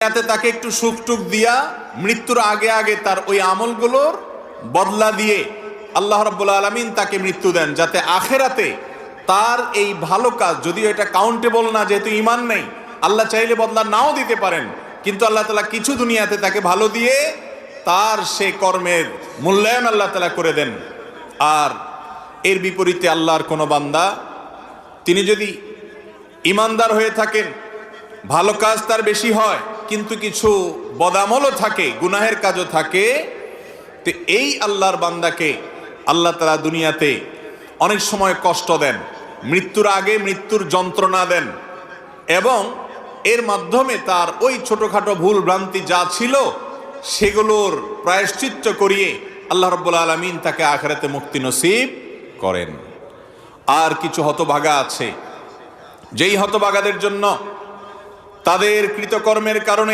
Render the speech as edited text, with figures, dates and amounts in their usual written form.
দুনিয়াতে তাকে একটু সুখ টুক দিয়া মৃত্যুর আগে আগে তার ওই আমলগুলোর বদলা দিয়ে আল্লাহ রাব্বুল আলামিন তাকে মৃত্যু দেন, যাতে আখেরাতে তার এই ভালো কাজ, যদিও এটা কাউন্টেবল না, যেহেতু ঈমান নেই, আল্লাহ চাইলে বদলা নাও দিতে পারেন, কিন্তু আল্লাহ তাআলা কিছু দুনিয়াতে তাকে ভালো দিয়ে তার সে কর্মের মূল্যায়ন আল্লাহ তাআলা করে দেন। আর এর বিপরীতে আল্লাহর কোনো বান্দা, তিনি যদি ঈমানদার হয়ে থাকেন, ভালো কাজ তার বেশি হয়, কিন্তু কিছু বদামলও থাকে, গুনাহের কাজও থাকে, তো এই আল্লাহর বান্দাকে আল্লাহ তাআলা দুনিয়াতে অনেক সময় কষ্ট দেন, মৃত্যুর আগে মৃত্যুর যন্ত্রণা দেন, এবং এর মাধ্যমে তার ওই ছোটখাটো ভুল ভ্রান্তি যা ছিল সেগুলোর প্রায়শ্চিত্ত করিয়ে আল্লাহ রাব্বুল আলামিন তাকে আখিরাতে মুক্তি নসিব করেন। আর কিছু হতভাগা আছে, যেই হতভাগাদের জন্য তাদের কৃতকর্মের কারণে